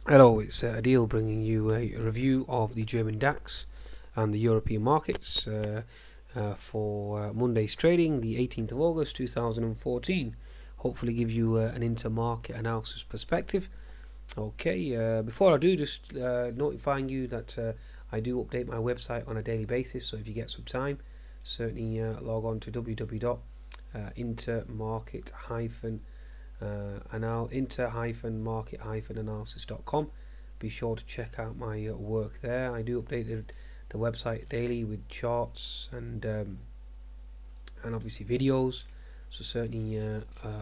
Hello, it's Adil bringing you a review of the German DAX and the European markets for Monday's trading, the 18th of August 2014. Hopefully, give you an inter-market analysis perspective. Okay, before I do, just notifying you that I do update my website on a daily basis, so if you get some time, certainly log on to inter-market-analysis.com. Be sure to check out my work there. I do update the website daily with charts and obviously videos, so certainly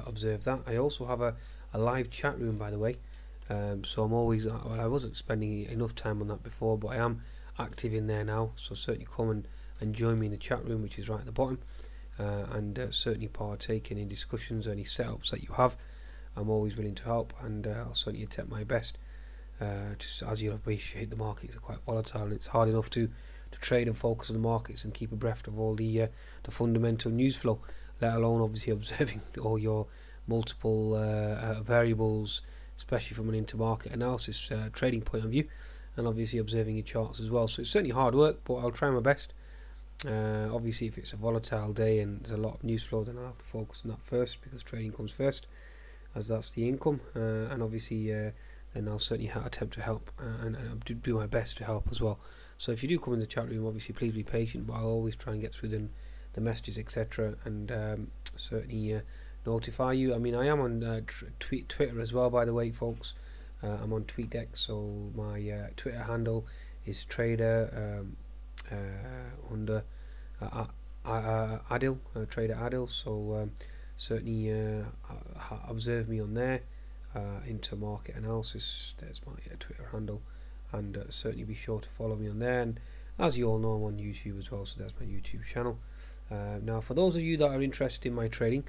observe that. I also have a live chat room, by the way, so I'm always I wasn't spending enough time on that before, but I am active in there now, so certainly come and join me in the chat room, which is right at the bottom, and certainly partake in any discussions or any setups that you have. I'm always willing to help, and I'll certainly attempt my best. Just as you appreciate, the markets are quite volatile, and it's hard enough to trade and focus on the markets and keep abreast of all the fundamental news flow, let alone obviously observing all your multiple variables, especially from an intermarket analysis trading point of view, and obviously observing your charts as well. So it's certainly hard work, but I'll try my best. Obviously, if it's a volatile day and there's a lot of news flow, then I'll have to focus on that first, because trading comes first, as that's the income, and obviously then I'll certainly attempt to help, and do my best to help as well. So if you do come in the chat room, obviously please be patient, but I'll always try and get through the messages, etc., and certainly notify you. I mean, I am on Twitter as well, by the way, folks. I'm on TweetDeck, so my Twitter handle is trader under Adil, Trader Adil. So certainly observe me on there. Intermarket analysis, there's my Twitter handle, and certainly be sure to follow me on there. And as you all know, I'm on YouTube as well, so that's my YouTube channel. Now, for those of you that are interested in my trading,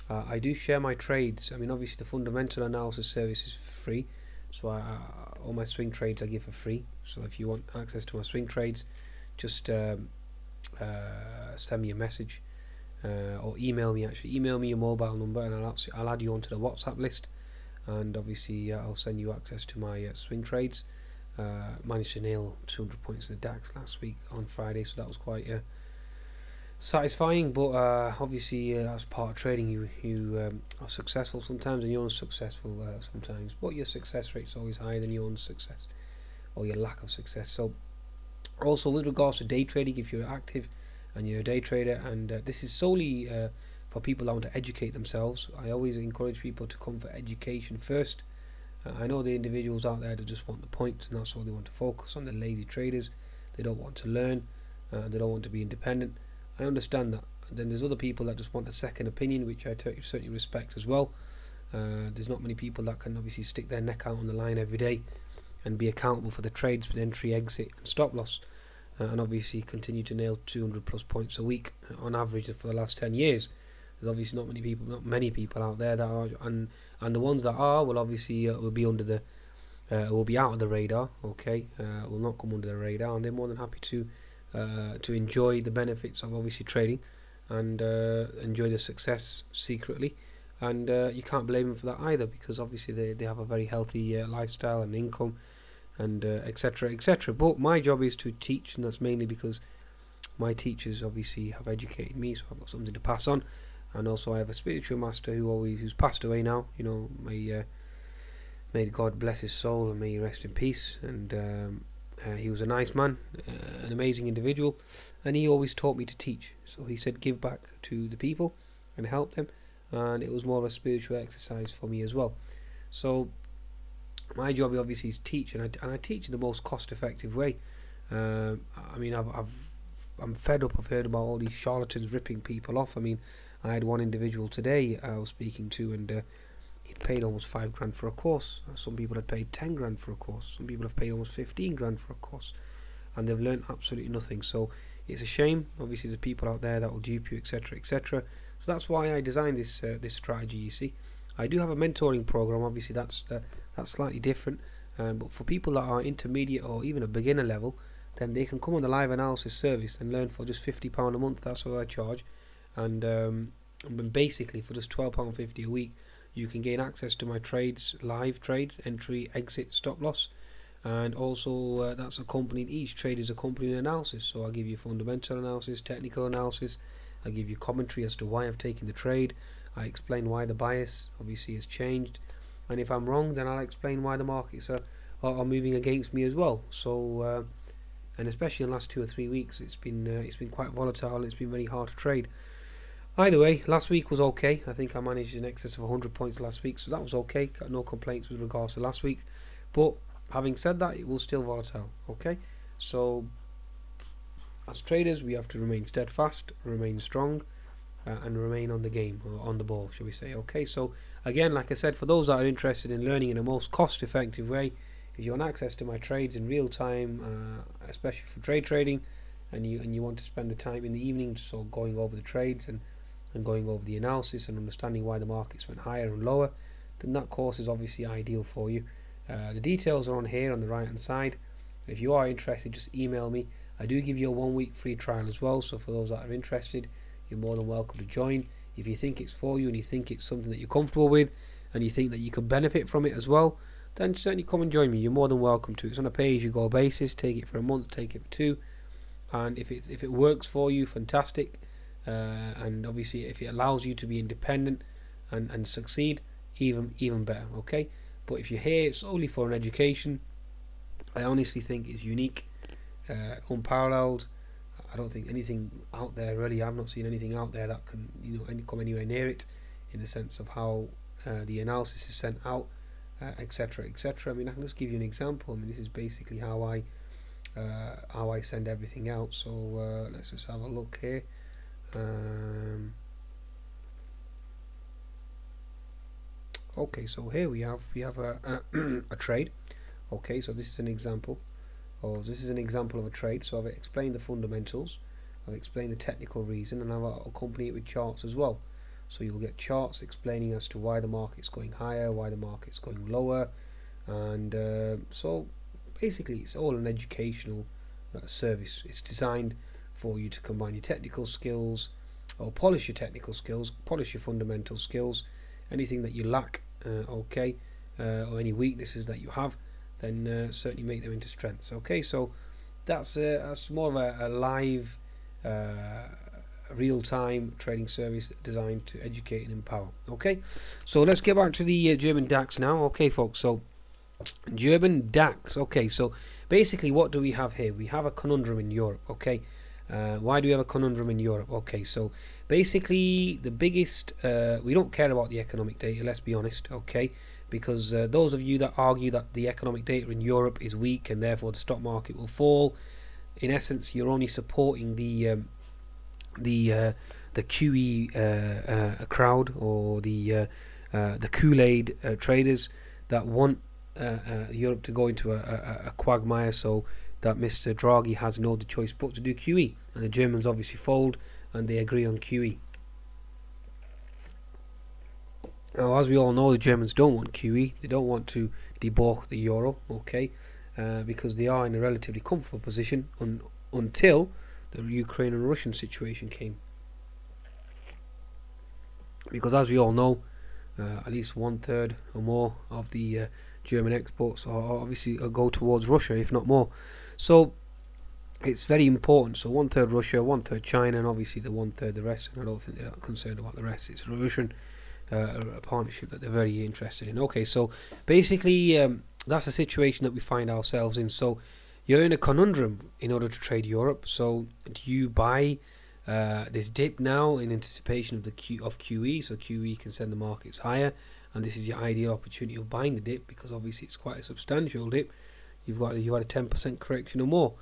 I do share my trades. I mean, obviously the fundamental analysis service is free, so all my swing trades I give for free. So if you want access to my swing trades, just send me a message, or email me. Actually, email me your mobile number, and I'll add you onto the WhatsApp list, and obviously I'll send you access to my swing trades. Managed to nail 200 points in the DAX last week on Friday, so that was quite satisfying. But obviously, as part of trading, you are successful sometimes and you're unsuccessful sometimes, but your success rate is always higher than your unsuccess or your lack of success. So also, with regards to day trading, if you're active and you're a day trader, and this is solely for people that want to educate themselves, I always encourage people to come for education first. I know the individuals out there that just want the points, and that's all they want to focus on. The lazy traders, they don't want to learn, they don't want to be independent. I understand that. And then there's other people that just want a second opinion, which I certainly respect as well. There's not many people that can obviously stick their neck out on the line every day and be accountable for the trades with entry, exit, and stop loss, and obviously continue to nail 200 plus points a week on average for the last 10 years. There's obviously not many people out there that are, and the ones that are will obviously will be under the will be out of the radar. Okay, will not come under the radar, and they're more than happy to enjoy the benefits of obviously trading, and enjoy the success secretly. And you can't blame them for that either, because obviously they have a very healthy lifestyle and income, and etc, etc. But my job is to teach, and that's mainly because my teachers obviously have educated me, so I've got something to pass on. And also I have a spiritual master who's passed away now. You know, may God bless his soul and may he rest in peace. And he was a nice man, an amazing individual, and he always taught me to teach. So he said, give back to the people and help them, and it was more of a spiritual exercise for me as well. So my job obviously is teach, and I teach in the most cost-effective way. I mean, I'm fed up. I've heard about all these charlatans ripping people off. I mean, I had one individual today I was speaking to, and he'd paid almost $5 grand for a course. Some people had paid 10 grand for a course. Some people have paid almost 15 grand for a course, and they've learned absolutely nothing. So it's a shame. Obviously, there's people out there that will dupe you, etc., etc. So that's why I designed this strategy. You see, I do have a mentoring program. Obviously, that's slightly different. But for people that are intermediate or even a beginner level, then they can come on the live analysis service and learn for just £50 a month. That's what I charge. And basically for just £12.50 a week, you can gain access to my trades, live trades, entry, exit, stop loss, and also that's accompanied, each trade is accompanied analysis. So I'll give you fundamental analysis, technical analysis, I'll give you commentary as to why I've taken the trade, I explain why the bias obviously has changed, and if I'm wrong, then I'll explain why the markets are moving against me as well. So and especially in the last 2 or 3 weeks, it's been quite volatile. It's been very hard to trade. Either way, last week was okay. I think I managed in excess of 100 points last week, so that was okay. Got no complaints with regards to last week. But having said that, it was still volatile. Okay, so as traders, we have to remain steadfast, remain strong, and remain on the game, or on the ball, shall we say. Okay, so again, like I said, for those that are interested in learning in a most cost-effective way, if you want access to my trades in real time, especially for trade trading, and you want to spend the time in the evening, so going over the trades and going over the analysis and understanding why the markets went higher and lower, then that course is obviously ideal for you. The details are on here on the right hand side. If you are interested, just email me. I do give you a 1 week free trial as well, so for those that are interested, you're more than welcome to join. If you think it's for you and you think it's something that you're comfortable with and you think that you can benefit from it as well, then certainly come and join me. You're more than welcome to. It's on a pay-as-you-go basis. Take it for a month, take it for 2, and if it works for you, fantastic. And obviously, if it allows you to be independent and succeed, even better. Okay, but if you're here solely for an education, I honestly think it's unique, unparalleled. I don't think anything out there really. I've not seen anything out there that can come anywhere near it, in the sense of how the analysis is sent out, etc., etc. I mean, I can just give you an example. I mean, this is basically how I send everything out. So let's just have a look here. Okay, so here we have a trade. Okay, so this is an example. This is an example of a trade. So I've explained the fundamentals, I've explained the technical reason, and I'll accompany it with charts as well. So you'll get charts explaining as to why the market's going higher, why the market's going lower, and so basically it's all an educational service. It's designed for you to combine your technical skills, or polish your technical skills, polish your fundamental skills. Anything that you lack, or any weaknesses that you have, then certainly make them into strengths. Okay, so that's more of a live, real-time trading service designed to educate and empower. Okay, so let's get back to the German DAX now. Okay, folks, so German DAX. Okay, so basically, what do we have here? We have a conundrum in Europe. Okay, why do we have a conundrum in Europe? Okay, so basically, the biggest, we don't care about the economic data, let's be honest. Okay, because those of you that argue that the economic data in Europe is weak and therefore the stock market will fall, in essence, you're only supporting the QE crowd, or the Kool-Aid traders that want Europe to go into a quagmire, so that Mr. Draghi has no other choice but to do QE, and the Germans obviously fold and they agree on QE. Now, as we all know, the Germans don't want QE. They don't want to debauch the euro, okay, because they are in a relatively comfortable position until the Ukraine and Russian situation came. Because as we all know, at least 1/3 or more of the German exports are obviously go towards Russia, if not more. So it's very important. So 1/3 Russia, 1/3 China, and obviously the 1/3 the rest. And I don't think they're that concerned about the rest. It's a Russian a partnership that they're very interested in. Okay, so basically that's a situation that we find ourselves in. So you're in a conundrum in order to trade Europe. So do you buy this dip now in anticipation of the QE, so QE can send the markets higher, and this is your ideal opportunity of buying the dip, because obviously it's quite a substantial dip. You had a 10% correction or more.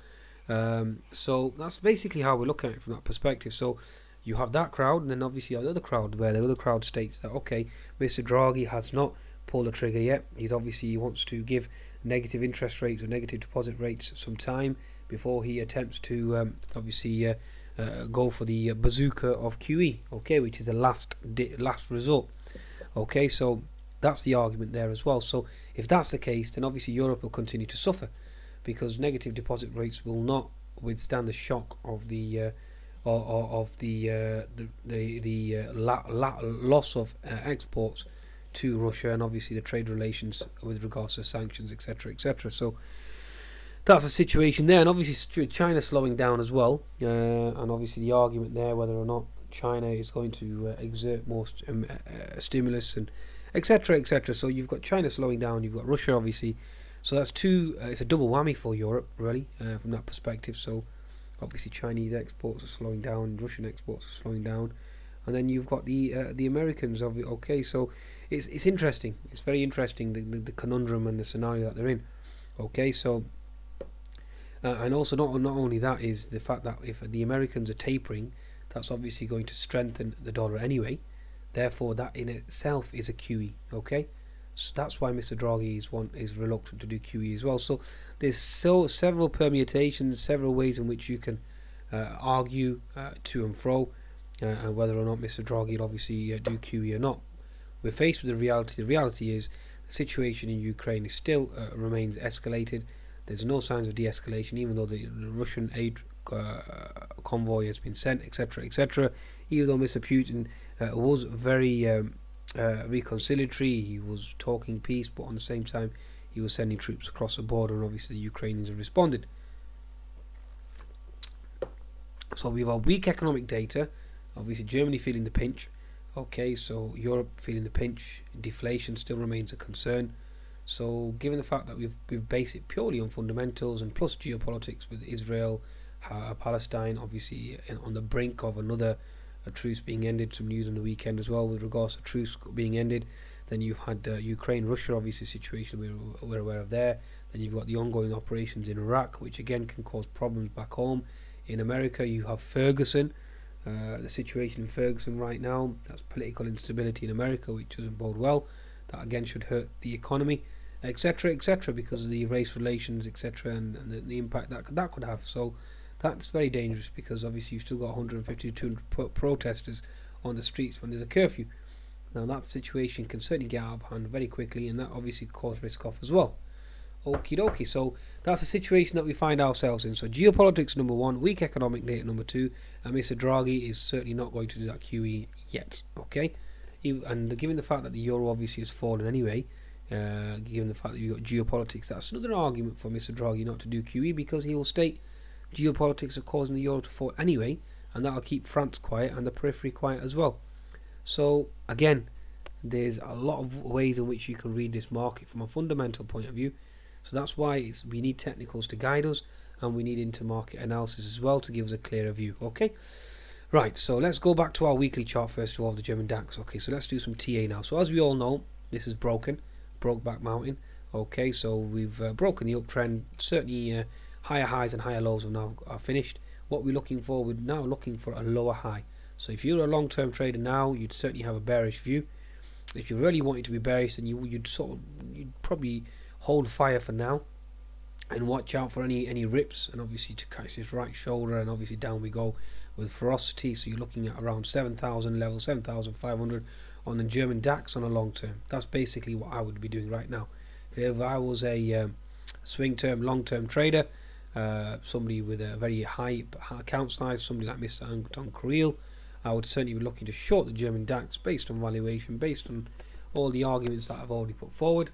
So that's basically how we're looking at it from that perspective. So you have that crowd, and then obviously you have the other crowd, where the other crowd states that, okay, Mr. Draghi has not pulled the trigger yet. He wants to give negative interest rates or negative deposit rates some time before he attempts to go for the bazooka of QE, okay, which is the last resort. Okay, so that's the argument there as well. So if that's the case, then obviously Europe will continue to suffer, because negative deposit rates will not withstand the shock of the loss of exports to Russia, and obviously the trade relations with regards to sanctions, etc., etc. So that's the situation there, and obviously China slowing down as well, and obviously the argument there whether or not China is going to exert more stimulus and etc., etc. So you've got China slowing down, you've got Russia obviously, so that's two. It's a double whammy for Europe really from that perspective. So obviously Chinese exports are slowing down, Russian exports are slowing down, and then you've got the Americans of it. Okay, so it's interesting. It's very interesting the conundrum and the scenario that they're in. Okay, so. And also, not only that is the fact that if the Americans are tapering, that's obviously going to strengthen the dollar anyway. Therefore, that in itself is a QE. Okay, so that's why Mr. Draghi is reluctant to do QE as well. So there's several permutations, several ways in which you can argue to and fro, and whether or not Mr. Draghi will obviously do QE or not. We're faced with the reality. The reality is the situation in Ukraine is still remains escalated. There's no signs of de-escalation, even though the Russian aid convoy has been sent, etc., etc. Even though Mr. Putin was very reconciliatory, he was talking peace, but on the same time, he was sending troops across the border, and obviously the Ukrainians have responded. So we have weak economic data. Obviously, Germany feeling the pinch. Okay, so Europe feeling the pinch. Deflation still remains a concern. So given the fact that we've based it purely on fundamentals and plus geopolitics with Israel, Palestine obviously on the brink of another truce being ended, some news on the weekend as well with regards to truce being ended, then you've had Ukraine, Russia obviously situation we're aware of there, then you've got the ongoing operations in Iraq which again can cause problems back home. In America you have Ferguson, the situation in Ferguson right now, that's political instability in America which doesn't bode well. That again should hurt the economy, etc., etc., because of the race relations, etc., and the impact that could have. So that's very dangerous because obviously you've still got 150 to 200 protesters on the streets when there's a curfew. Now that situation can certainly get out of hand very quickly, and that obviously cause risk off as well. Okie dokie, so that's the situation that we find ourselves in. So geopolitics number one, weak economic data number two, and Mr. Draghi is certainly not going to do that QE yet. Okay. And given the fact that the euro obviously has fallen anyway, given the fact that you've got geopolitics, that's another argument for Mr. Draghi not to do QE, because he will state geopolitics are causing the euro to fall anyway, and that'll keep France quiet and the periphery quiet as well. So again, there's a lot of ways in which you can read this market from a fundamental point of view. So that's why we need technicals to guide us, and we need intermarket analysis as well to give us a clearer view. Okay. Right, so let's go back to our weekly chart first of all, the German DAX. Okay, so let's do some TA now. So as we all know, this is broke back mountain. Okay, so we've broken the uptrend. Certainly higher highs and higher lows are finished. What we're looking for, we're now looking for a lower high. So if you're a long-term trader now, you'd certainly have a bearish view. If you really wanted to be bearish, then you'd probably hold fire for now and watch out for any rips, and obviously to catch this right shoulder, and obviously down we go with ferocity. So you're looking at around 7,000 level, 7,500 on the German DAX on a long term. That's basically what I would be doing right now. If I was a swing term, long term trader, somebody with a very high account size, somebody like Mr. Anton Kriel, I would certainly be looking to short the German DAX based on valuation, based on all the arguments that I've already put forward.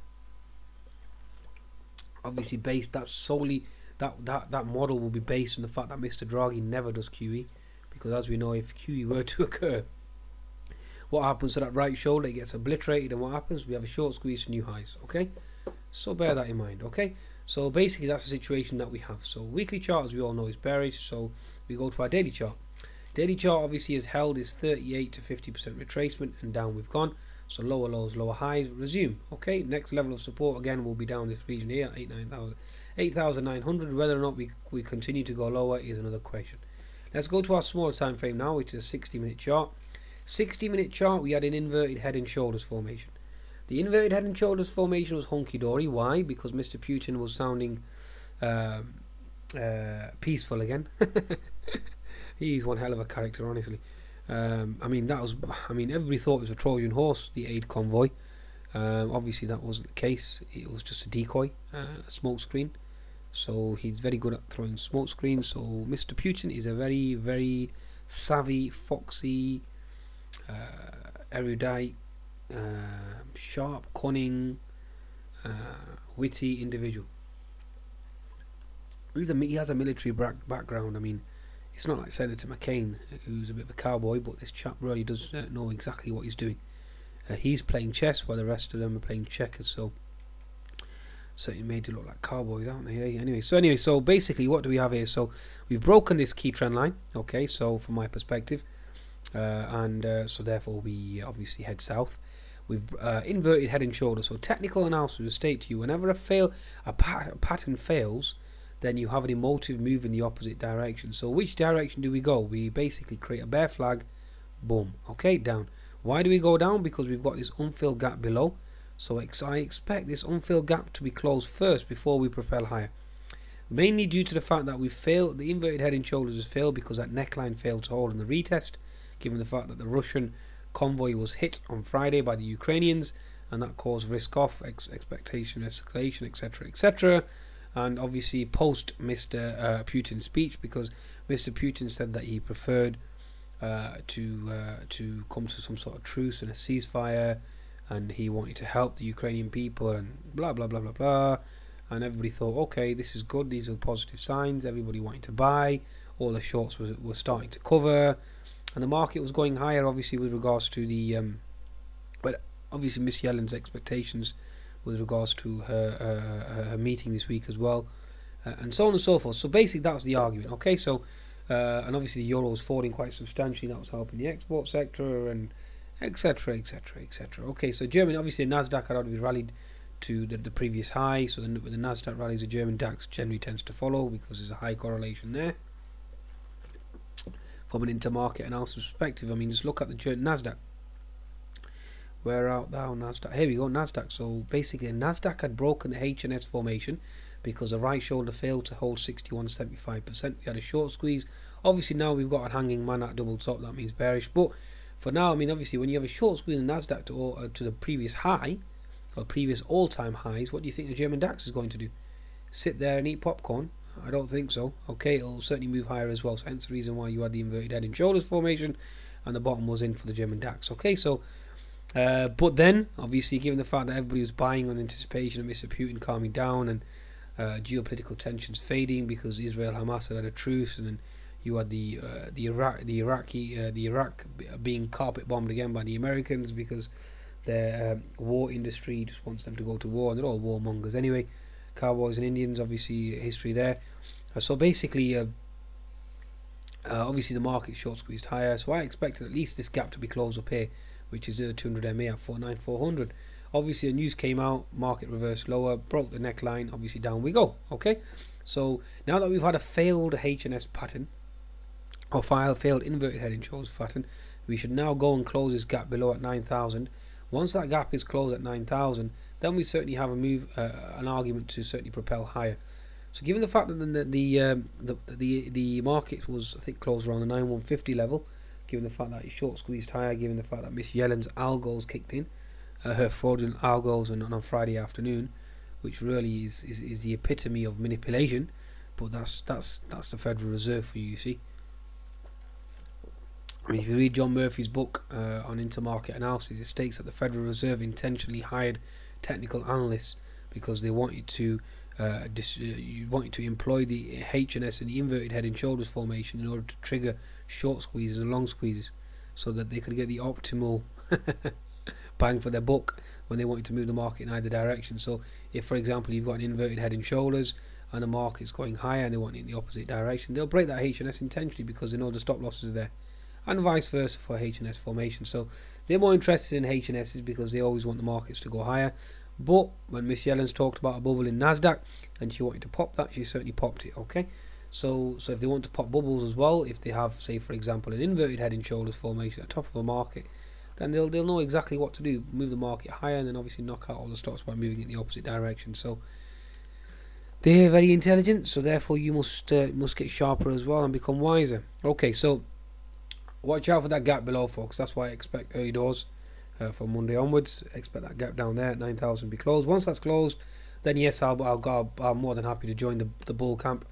Obviously based, that's solely that model will be based on the fact that Mr. Draghi never does QE, because as we know, if QE were to occur, what happens to that right shoulder? It gets obliterated, and what happens? We have a short squeeze to new highs. Okay, so bear that in mind. Okay, so basically that's the situation that we have. So weekly chart, as we all know, is bearish. So we go to our daily chart. Daily chart obviously has held is 38 to 50% retracement, and down we've gone. So lower lows, lower highs, resume. Okay, next level of support again will be down this region here, 8,900. Whether or not we continue to go lower is another question. Let's go to our smaller time frame now, which is a 60-minute chart. 60-minute chart, we had an inverted head and shoulders formation. The inverted head and shoulders formation was hunky-dory. Why? Because Mr. Putin was sounding peaceful again. He's one hell of a character, honestly. I mean, everybody thought it was a Trojan horse, the aid convoy. Obviously, that wasn't the case. It was just a decoy, a smoke screen. So he's very good at throwing smoke screens. So Mr. Putin is a very, very savvy, foxy, erudite, sharp, cunning, witty individual. He has a military background. I mean, it's not like Senator McCain, who's a bit of a cowboy, but this chap really does know exactly what he's doing. He's playing chess while the rest of them are playing checkers, so certainly made it look like cowboys, aren't they? Anyway, so basically what do we have here? So we've broken this key trend line, okay, so from my perspective, so therefore we obviously head south. We've inverted head and shoulder. So technical analysis will state to you, whenever a pattern fails, then you have an emotive move in the opposite direction. So which direction do we go? We basically create a bear flag, boom, okay, down. Why do we go down? Because we've got this unfilled gap below. So I expect this unfilled gap to be closed first before we propel higher. Mainly due to the fact that we failed, the inverted head and shoulders has failed because that neckline failed to hold in the retest, given the fact that the Russian convoy was hit on Friday by the Ukrainians, and that caused risk off, expectation escalation, etc., etc. And obviously post Mr. Putin's speech, because Mr. Putin said that he preferred to come to some sort of truce and a ceasefire, and he wanted to help the Ukrainian people, and blah blah blah blah blah. And everybody thought, okay, this is good, these are positive signs. Everybody wanted to buy, all the shorts were starting to cover, and the market was going higher, obviously, with regards to the but obviously Miss Yellen's expectations with regards to her meeting this week as well, and so on and so forth. So basically that was the argument, okay. So and obviously the euro was falling quite substantially, that was helping the export sector, and etc, etc, etc. Okay, so Germany, obviously the Nasdaq had already rallied to the previous high, so then when the Nasdaq rallies, the German DAX generally tends to follow because there's a high correlation there. From an intermarket analysis perspective, I mean, just look at the Nasdaq. Where art thou, Nasdaq? Here we go, Nasdaq. So basically Nasdaq had broken the H&S formation because the right shoulder failed to hold 61.75%. We had a short squeeze. Obviously now we've got a hanging man at double top, that means bearish. But for now, I mean, obviously when you have a short squeeze in Nasdaq to the previous high, or previous all-time highs, what do you think the German DAX is going to do? Sit there and eat popcorn? I don't think so. Okay, it'll certainly move higher as well, so hence the reason why you had the inverted head and shoulders formation, and the bottom was in for the German DAX. Okay, so but then obviously given the fact that everybody was buying on anticipation of Mr. Putin calming down, and geopolitical tensions fading because Israel Hamas had a truce, and then you had the Iraq being carpet bombed again by the Americans because their war industry just wants them to go to war, and they're all warmongers anyway. Cowboys and Indians, obviously history there. So basically obviously the market short squeezed higher, so I expected at least this gap to be closed up here, which is near the 200 MA at 49,400. Obviously the news came out, market reversed lower, broke the neckline, obviously down we go. Okay, so now that we've had a failed H&S pattern, or failed inverted head and shoulders pattern, we should now go and close this gap below at 9,000. Once that gap is closed at 9,000, then we certainly have an argument to certainly propel higher. So given the fact that the market was, I think, closed around the 9150 level, given the fact that it short squeezed higher, given the fact that Miss Yellen's algos kicked in, her fraudulent algos on Friday afternoon, which really is the epitome of manipulation, but that's the Federal Reserve for you see. I mean, if you read John Murphy's book on intermarket analysis, it states that the Federal Reserve intentionally hired technical analysts because they wanted to employ the H&S and the inverted head and shoulders formation in order to trigger short squeezes and long squeezes, so that they could get the optimal bang for their buck when they wanted to move the market in either direction. So if, for example, you've got an inverted head and shoulders and the market's going higher and they want it in the opposite direction, they'll break that H&S intentionally because they know the stop losses are there, and vice versa for H&S formation. So they're more interested in H&S's because they always want the markets to go higher. But when Miss Yellen's talked about a bubble in Nasdaq and she wanted to pop that, she certainly popped it. Okay, so if they want to pop bubbles as well, if they have, say for example, an inverted head and shoulders formation at the top of a market, then they'll know exactly what to do, move the market higher, and then obviously knock out all the stocks by moving in the opposite direction. So they're very intelligent, so therefore you must get sharper as well and become wiser. Okay, so watch out for that gap below, folks. That's why I expect early doors from Monday onwards. Expect that gap down there at 9,000 be closed. Once that's closed, then yes, I'm more than happy to join the bull camp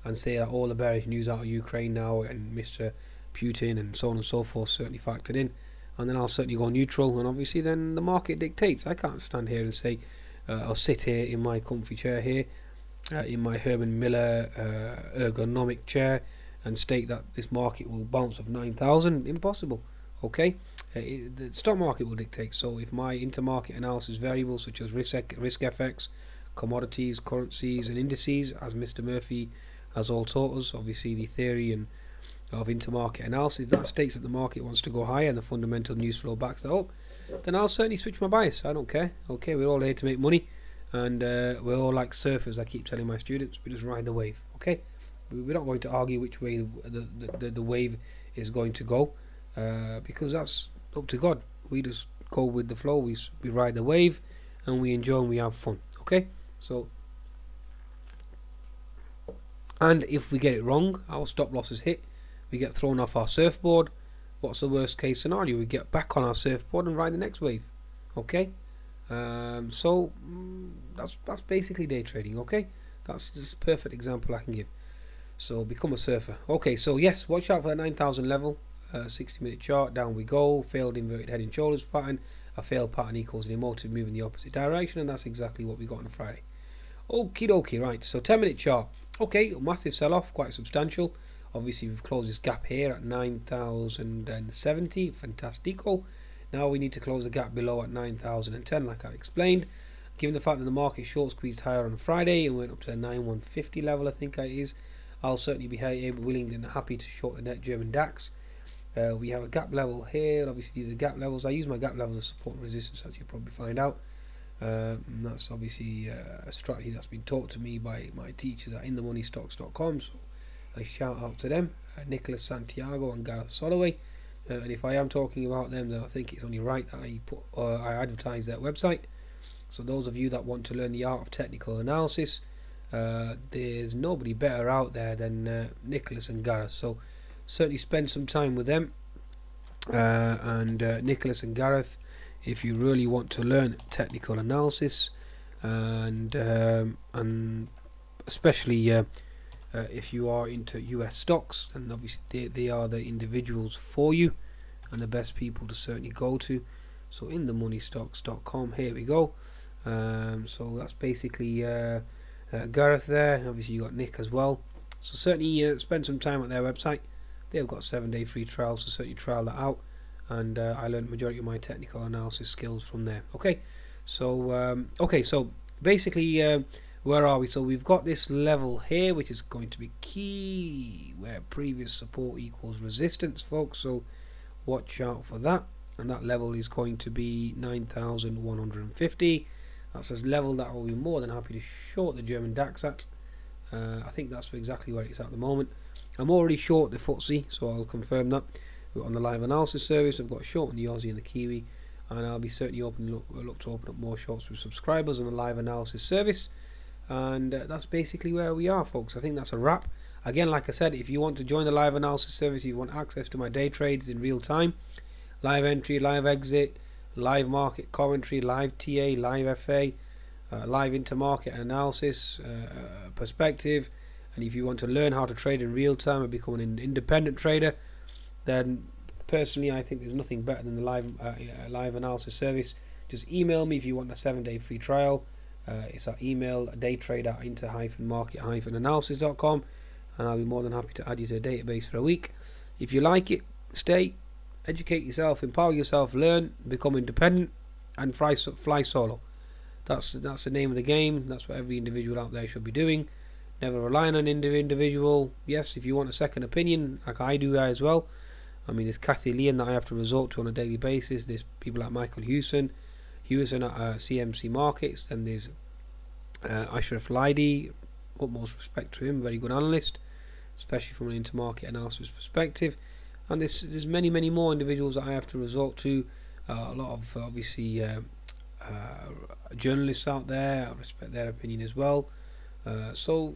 and say that all the bearish news out of Ukraine now and Mr. Putin and so on and so forth certainly factored in, and then I'll certainly go neutral, and obviously then the market dictates. I can't stand here and say I'll sit here in my comfy chair here, in my Herman Miller ergonomic chair, and state that this market will bounce of 9,000. Impossible. Okay, the stock market will dictate. So if my intermarket analysis variables such as risk FX, commodities, currencies, and indices, as Mr. Murphy has all taught us, obviously the theory and of intermarket analysis, that states that the market wants to go higher and the fundamental news flow backs that up, then I'll certainly switch my bias. I don't care. Okay, we're all here to make money, and we're all like surfers. I keep telling my students, we just ride the wave. Okay, we're not going to argue which way the wave is going to go, because that's up to God. We just go with the flow. We ride the wave, and we enjoy and we have fun. Okay, so, and if we get it wrong, our stop losses hit, we get thrown off our surfboard. What's the worst case scenario? We get back on our surfboard and ride the next wave. Okay, so that's basically day trading. Okay, that's just a perfect example I can give. So become a surfer. Okay, so yes, watch out for the 9,000 level. 60-minute chart, down we go. Failed inverted head and shoulders pattern. A failed pattern equals an emotive move in the opposite direction, and that's exactly what we got on a Friday. Okie dokie, right, so 10-minute chart. Okay, massive sell-off, quite substantial. Obviously we've closed this gap here at 9,070, fantastico. Now we need to close the gap below at 9,010, like I've explained. Given the fact that the market short squeezed higher on Friday and went up to the 9,150 level, I think it is, I'll certainly be willing and happy to short the net German DAX. We have a gap level here. Obviously these are gap levels. I use my gap levels as support and resistance, as you'll probably find out. And that's obviously a strategy that's been taught to me by my teachers at InTheMoneyStocks.com. So a shout out to them, Nicholas Santiago and Gareth Soloway. And if I am talking about them, then I think it's only right that I advertise their website. So those of you that want to learn the art of technical analysis, there's nobody better out there than Nicholas and Gareth. So certainly spend some time with them. And Nicholas and Gareth, if you really want to learn technical analysis, and especially if you are into US stocks, and obviously they are the individuals for you and the best people to certainly go to. So InTheMoneyStocks.com, here we go. So that's basically Gareth there. Obviously you got Nick as well. So certainly spend some time at their website. They've got 7-day free trials, so certainly trial that out. And I learned the majority of my technical analysis skills from there. Okay, so basically where are we? So we've got this level here, which is going to be key, where previous support equals resistance, folks. So watch out for that, and that level is going to be 9,150. That's a level that I will be more than happy to short the German DAX at. I think that's exactly where it's at the moment. I'm already short the FTSE, so I'll confirm that. On the live analysis service, I've got a short on the Aussie and the Kiwi, and I'll be certainly look to open up more shorts with subscribers on the live analysis service. And that's basically where we are, folks. I think that's a wrap. Again, like I said, if you want to join the live analysis service, you want access to my day trades in real time, live entry, live exit, live market commentary, live TA, live FA, live intermarket analysis, perspective, and if you want to learn how to trade in real time and become an independent trader, then personally I think there's nothing better than the live analysis service. Just email me if you want a 7-day free trial. It's our email, daytrader@inter-market-analysis.com, and I'll be more than happy to add you to the database for a week. If you like it, stay, educate yourself, empower yourself, learn, become independent, and fly solo. That's the name of the game. That's what every individual out there should be doing. Never relying on an individual. Yes, if you want a second opinion, like I do as well. I mean, there's Kathy Leon that I have to resort to on a daily basis. There's people like Michael Hewson at CMC Markets. Then there's Ashraf Laidi. Utmost respect to him, very good analyst, especially from an intermarket analysis perspective. And there's many more individuals that I have to resort to. A lot of obviously journalists out there. I respect their opinion as well. So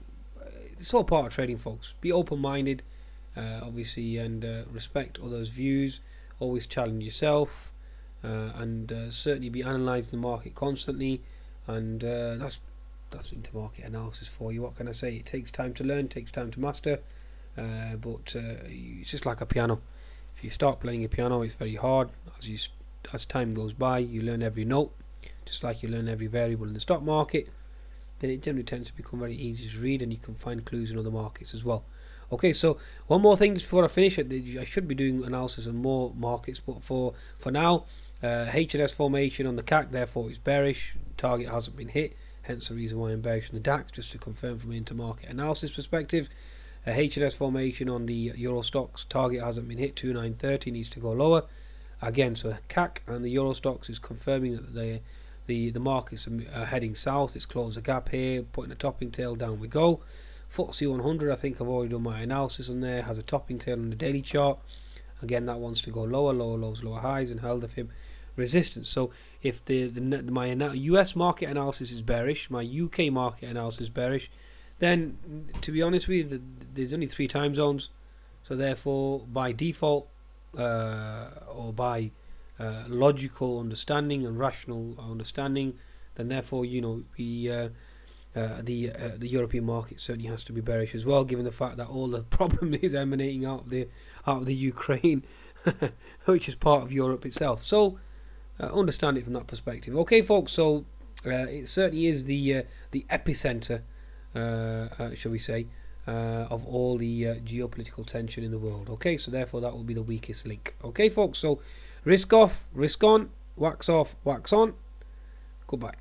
it's all part of trading, folks. Be open-minded, obviously, and respect others' views. Always challenge yourself, and certainly be analysing the market constantly. And that's intermarket analysis for you. What can I say? It takes time to learn, takes time to master, but it's just like a piano. If you start playing a piano, it's very hard. As time goes by, you learn every note, just like you learn every variable in the stock market. Then it generally tends to become very easy to read, and you can find clues in other markets as well. Okay, so one more thing just before I finish it, I should be doing analysis on more markets, but for now, H&S formation on the CAC, therefore it's bearish. Target hasn't been hit, hence the reason why I'm bearish on the DAX, just to confirm from an intermarket analysis perspective. H&S formation on the Euro stocks, target hasn't been hit, 2930, needs to go lower. Again, so CAC and the Euro stocks is confirming that the markets are heading south. It's closed a gap here, putting a topping tail, down we go. FTSE 100, I think I've already done my analysis on there, has a topping tail on the daily chart. Again, that wants to go lower, lower lows, lower highs, and held a fib resistance. So if my US market analysis is bearish, my UK market analysis is bearish, then to be honest with you, there's only 3 time zones. So therefore, by default, or by logical understanding and rational understanding, then therefore, you know, the European market certainly has to be bearish as well, given the fact that all the problem is emanating out of the Ukraine, which is part of Europe itself. So understand it from that perspective. Okay, folks. So it certainly is the epicenter, shall we say, of all the geopolitical tension in the world. Okay, so therefore that will be the weakest link. Okay, folks. So risk off, risk on, wax off, wax on. Goodbye.